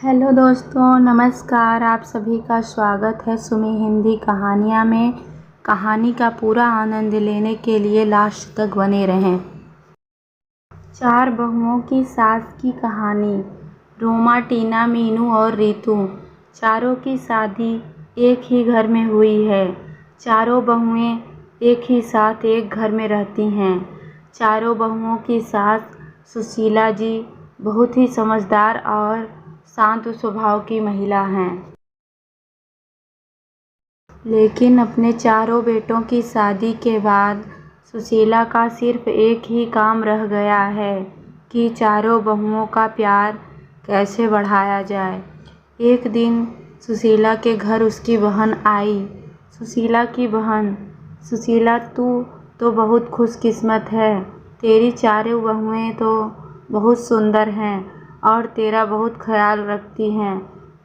Hello दोस्तों, नमस्कार। आप सभी का स्वागत है सुमी हिंदी कहानियाँ में। कहानी का पूरा आनंद लेने के लिए लास्ट तक बने रहें। 4 बहुओं की सास की कहानी। रोमा, टीना, मीनू और रीतू, चारों की शादी एक ही घर में हुई है। चारों बहुएं एक ही साथ एक घर में रहती हैं। चारों बहुओं की सास सुशीला जी बहुत ही समझदार और शांत स्वभाव की महिला हैं। लेकिन अपने चारों बेटों की शादी के बाद सुशीला का सिर्फ एक ही काम रह गया है कि चारों बहुओं का प्यार कैसे बढ़ाया जाए। एक दिन सुशीला के घर उसकी बहन आई। सुशीला की बहन: सुशीला, तू तो बहुत खुशकिस्मत है। तेरी चारों बहुएं तो बहुत सुंदर हैं और तेरा बहुत ख्याल रखती हैं।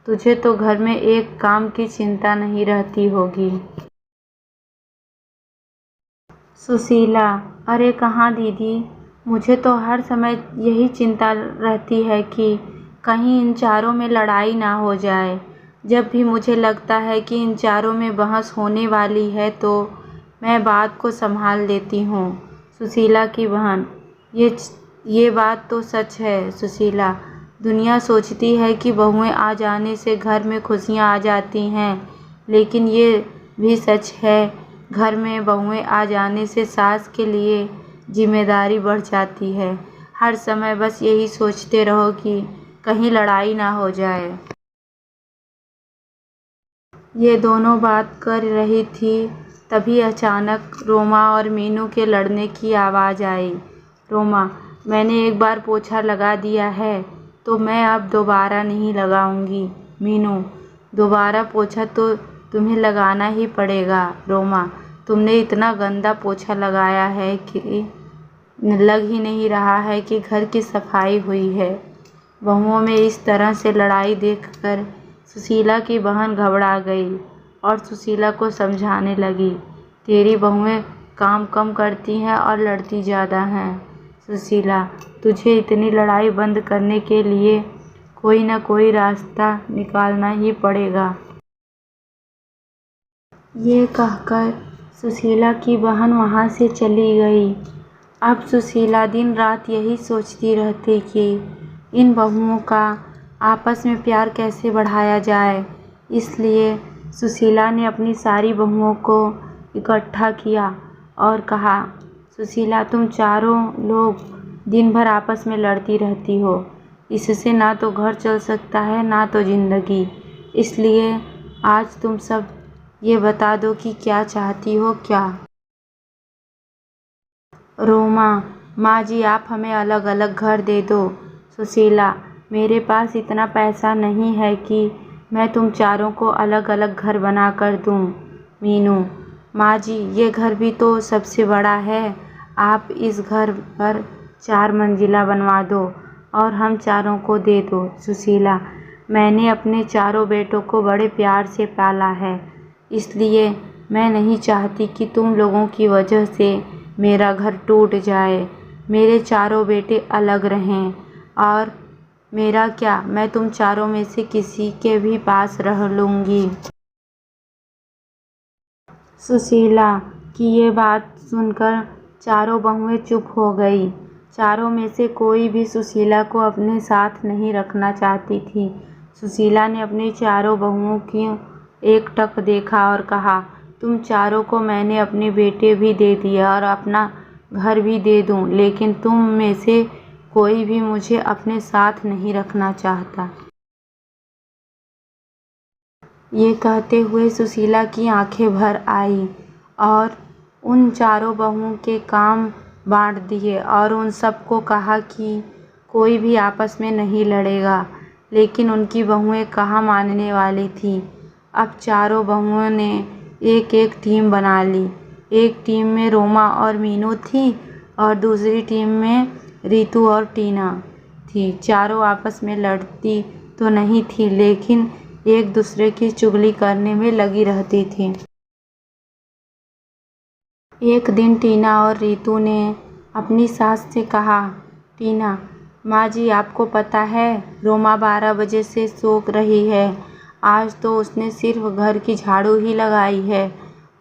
तुझे तो घर में एक काम की चिंता नहीं रहती होगी। सुशीला: अरे कहाँ दीदी, मुझे तो हर समय यही चिंता रहती है कि कहीं इन चारों में लड़ाई ना हो जाए। जब भी मुझे लगता है कि इन चारों में बहस होने वाली है तो मैं बात को संभाल लेती हूँ। सुशीला की बहन: ये बात तो सच है सुशीला। दुनिया सोचती है कि बहुएं आ जाने से घर में खुशियाँ आ जाती हैं, लेकिन ये भी सच है, घर में बहुएं आ जाने से सास के लिए जिम्मेदारी बढ़ जाती है। हर समय बस यही सोचते रहो कि कहीं लड़ाई ना हो जाए। ये दोनों बात कर रही थी, तभी अचानक रोमा और मीनू के लड़ने की आवाज़ आई। रोमा: मैंने एक बार पोछा लगा दिया है तो मैं अब दोबारा नहीं लगाऊंगी। मीनू: दोबारा पोछा तो तुम्हें लगाना ही पड़ेगा। रोमा: तुमने इतना गंदा पोछा लगाया है कि लग ही नहीं रहा है कि घर की सफाई हुई है। बहुओं में इस तरह से लड़ाई देखकर सुशीला की बहन घबरा गई और सुशीला को समझाने लगी, तेरी बहुएं काम कम करती हैं और लड़ती ज़्यादा हैं। सुशीला: तुझे इतनी लड़ाई बंद करने के लिए कोई न कोई रास्ता निकालना ही पड़ेगा। ये कहकर सुशीला की बहन वहाँ से चली गई। अब सुशीला दिन रात यही सोचती रहती कि इन बहुओं का आपस में प्यार कैसे बढ़ाया जाए। इसलिए सुशीला ने अपनी सारी बहुओं को इकट्ठा किया और कहा, सुशीला, तुम चारों लोग दिन भर आपस में लड़ती रहती हो। इससे ना तो घर चल सकता है ना तो ज़िंदगी। इसलिए आज तुम सब ये बता दो कि क्या चाहती हो। क्या? रोमा: माँ जी, आप हमें अलग अलग घर दे दो। सुशीला: मेरे पास इतना पैसा नहीं है कि मैं तुम चारों को अलग अलग घर बना कर दूँ। मीनू: माँ जी, ये घर भी तो सबसे बड़ा है। आप इस घर पर 4 मंजिला बनवा दो और हम चारों को दे दो। सुशीला: मैंने अपने चारों बेटों को बड़े प्यार से पाला है, इसलिए मैं नहीं चाहती कि तुम लोगों की वजह से मेरा घर टूट जाए। मेरे चारों बेटे अलग रहें और मेरा क्या, मैं तुम चारों में से किसी के भी पास रह लूँगी। सुशीला की ये बात सुनकर चारों बहुएं चुप हो गई। चारों में से कोई भी सुशीला को अपने साथ नहीं रखना चाहती थी। सुशीला ने अपनी चारों बहुओं की एकटक देखा और कहा, तुम चारों को मैंने अपने बेटे भी दे दिए और अपना घर भी दे दूं, लेकिन तुम में से कोई भी मुझे अपने साथ नहीं रखना चाहता। ये कहते हुए सुशीला की आंखें भर आई और उन चारों बहुओं के काम बांट दिए और उन सबको कहा कि कोई भी आपस में नहीं लड़ेगा। लेकिन उनकी बहुएं कहाँ मानने वाली थीं। अब चारों बहुओं ने एक एक टीम बना ली। एक टीम में रोमा और मीनू थी और दूसरी टीम में रीतू और टीना थी। चारों आपस में लड़ती तो नहीं थी, लेकिन एक दूसरे की चुगली करने में लगी रहती थी। एक दिन टीना और रीतू ने अपनी सास से कहा, टीना, माँ जी, आपको पता है रोमा 12 बजे से सो रही है। आज तो उसने सिर्फ घर की झाड़ू ही लगाई है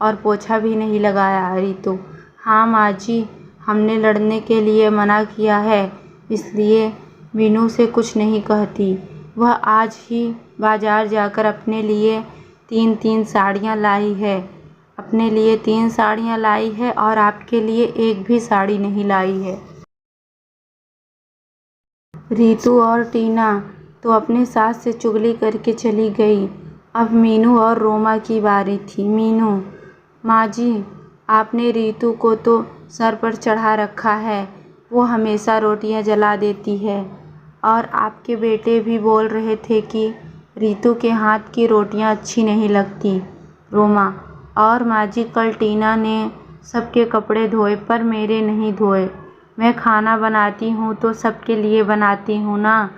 और पोछा भी नहीं लगाया। रितु: हाँ माँ जी, हमने लड़ने के लिए मना किया है, इसलिए मीनू से कुछ नहीं कहती। वह आज ही बाजार जाकर अपने लिए 3-3 साड़ियाँ लाई है। अपने लिए 3 साड़ियाँ लाई है और आपके लिए एक भी साड़ी नहीं लाई है। रितु और टीना तो अपने सास से चुगली करके चली गई। अब मीनू और रोमा की बारी थी। मीनू: माँ जी, आपने रितु को तो सर पर चढ़ा रखा है, वो हमेशा रोटियां जला देती है। और आपके बेटे भी बोल रहे थे कि रितु के हाथ की रोटियां अच्छी नहीं लगती। रोमा: और माँ जी, कल टीना ने सबके कपड़े धोए पर मेरे नहीं धोए। मैं खाना बनाती हूँ तो सबके लिए बनाती हूँ ना।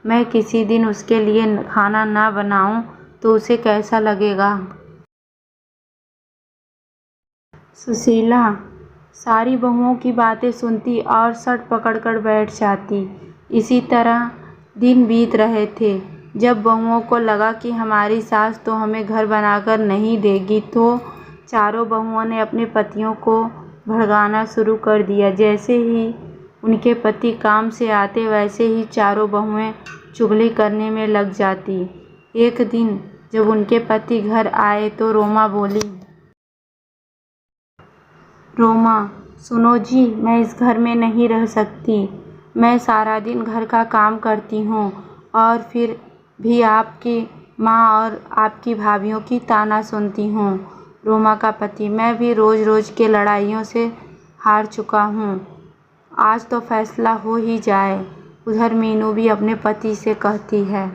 मैं किसी दिन उसके लिए खाना ना बनाऊँ तो उसे कैसा लगेगा। सुशीला सारी बहुओं की बातें सुनती और सर पकड़कर बैठ जाती। इसी तरह दिन बीत रहे थे। जब बहुओं को लगा कि हमारी सास तो हमें घर बनाकर नहीं देगी, तो चारों बहुओं ने अपने पतियों को भड़काना शुरू कर दिया। जैसे ही उनके पति काम से आते, वैसे ही चारों बहुएं चुगली करने में लग जाती। एक दिन जब उनके पति घर आए तो रोमा बोली: रोमा, सुनो जी, मैं इस घर में नहीं रह सकती। मैं सारा दिन घर का काम करती हूँ और फिर भी आपकी माँ और आपकी भाभीयों की ताना सुनती हूँ। रोमा का पति: मैं भी रोज़ रोज़ के लड़ाइयों से हार चुका हूँ, आज तो फैसला हो ही जाए। उधर मीनू भी अपने पति से कहती है: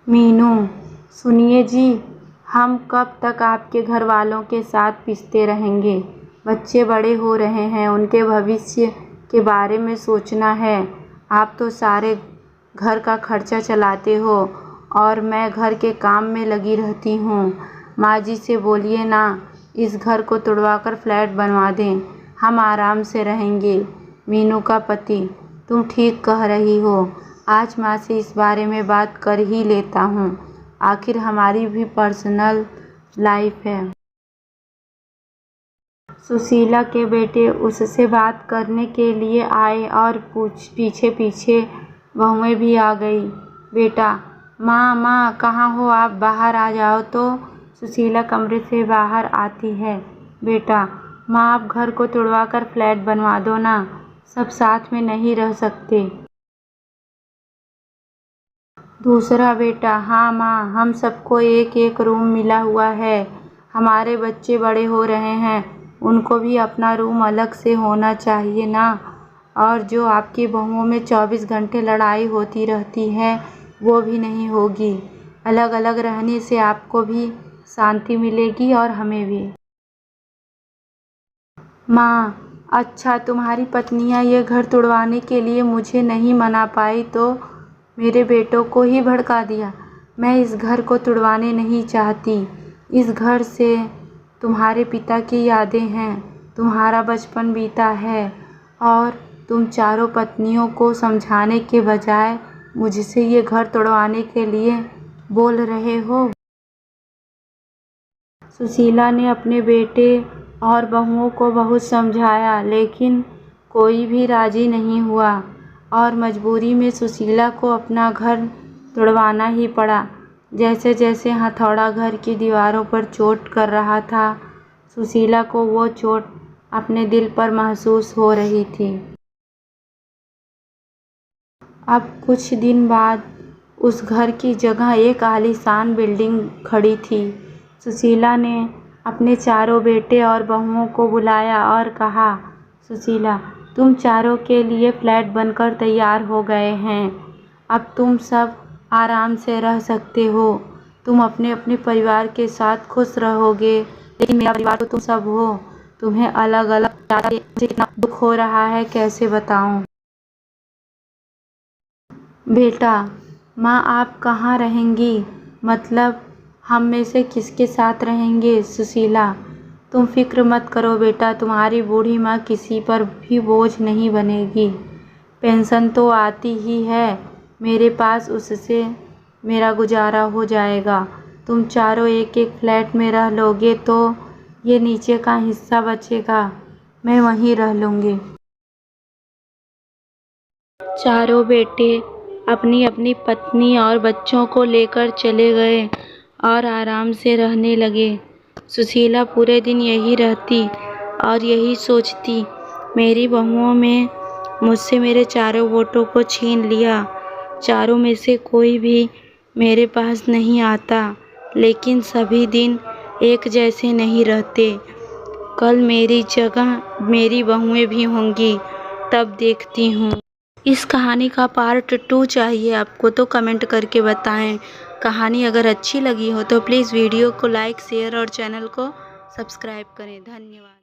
मीनू, सुनिए जी, हम कब तक आपके घर वालों के साथ पिसते रहेंगे। बच्चे बड़े हो रहे हैं, उनके भविष्य के बारे में सोचना है। आप तो सारे घर का खर्चा चलाते हो और मैं घर के काम में लगी रहती हूँ। माँ जी से बोलिए ना, इस घर को तुड़वाकर फ्लैट बनवा दें, हम आराम से रहेंगे। मीनू का पति: तुम ठीक कह रही हो, आज माँ से इस बारे में बात कर ही लेता हूँ, आखिर हमारी भी पर्सनल लाइफ है। सुशीला के बेटे उससे बात करने के लिए आए और पीछे पीछे बहुएं भी आ गई। बेटा: माँ माँ, कहाँ हो आप, बाहर आ जाओ। तो सुशीला कमरे से बाहर आती है। बेटा: माँ, आप घर को तुड़वा कर फ्लैट बनवा दो ना, सब साथ में नहीं रह सकते। दूसरा बेटा: हाँ माँ, हम सबको एक एक रूम मिला हुआ है। हमारे बच्चे बड़े हो रहे हैं, उनको भी अपना रूम अलग से होना चाहिए ना। और जो आपकी बहुओं में 24 घंटे लड़ाई होती रहती है, वो भी नहीं होगी। अलग अलग रहने से आपको भी शांति मिलेगी और हमें भी। माँ: अच्छा, तुम्हारी पत्नियाँ ये घर तुड़वाने के लिए मुझे नहीं मना पाई तो मेरे बेटों को ही भड़का दिया। मैं इस घर को तुड़वाने नहीं चाहती। इस घर से तुम्हारे पिता की यादें हैं, तुम्हारा बचपन बीता है और तुम चारों पत्नियों को समझाने के बजाय मुझसे ये घर तुड़वाने के लिए बोल रहे हो। सुशीला ने अपने बेटे और बहुओं को बहुत समझाया, लेकिन कोई भी राजी नहीं हुआ और मजबूरी में सुशीला को अपना घर तुड़वाना ही पड़ा। जैसे जैसे हथौड़ा घर की दीवारों पर चोट कर रहा था, सुशीला को वो चोट अपने दिल पर महसूस हो रही थी। अब कुछ दिन बाद उस घर की जगह एक आलीशान बिल्डिंग खड़ी थी। सुशीला ने अपने चारों बेटे और बहुओं को बुलाया और कहा: सुशीला, तुम चारों के लिए फ्लैट बनकर तैयार हो गए हैं। अब तुम सब आराम से रह सकते हो। तुम अपने अपने परिवार के साथ खुश रहोगे, लेकिन मेरा परिवार तो तुम सब हो। तुम्हें अलग अलग मुझे कितना दुख हो रहा है, कैसे बताऊं। बेटा: माँ, आप कहाँ रहेंगी, मतलब हम में से किसके साथ रहेंगे। सुशीला: तुम फिक्र मत करो बेटा, तुम्हारी बूढ़ी माँ किसी पर भी बोझ नहीं बनेगी। पेंशन तो आती ही है मेरे पास, उससे मेरा गुजारा हो जाएगा। तुम चारों एक एक फ्लैट में रह लोगे तो ये नीचे का हिस्सा बचेगा, मैं वहीं रह लूँगी। चारों बेटे अपनी अपनी पत्नी और बच्चों को लेकर चले गए और आराम से रहने लगे। सुशीला पूरे दिन यही रहती और यही सोचती, मेरी बहुओं में मुझसे मेरे चारों वोटों को छीन लिया। चारों में से कोई भी मेरे पास नहीं आता, लेकिन सभी दिन एक जैसे नहीं रहते। कल मेरी जगह मेरी बहुएं भी होंगी, तब देखती हूँ। इस कहानी का पार्ट 2 चाहिए आपको तो कमेंट करके बताएं। कहानी अगर अच्छी लगी हो तो प्लीज़ वीडियो को लाइक, शेयर और चैनल को सब्सक्राइब करें। धन्यवाद।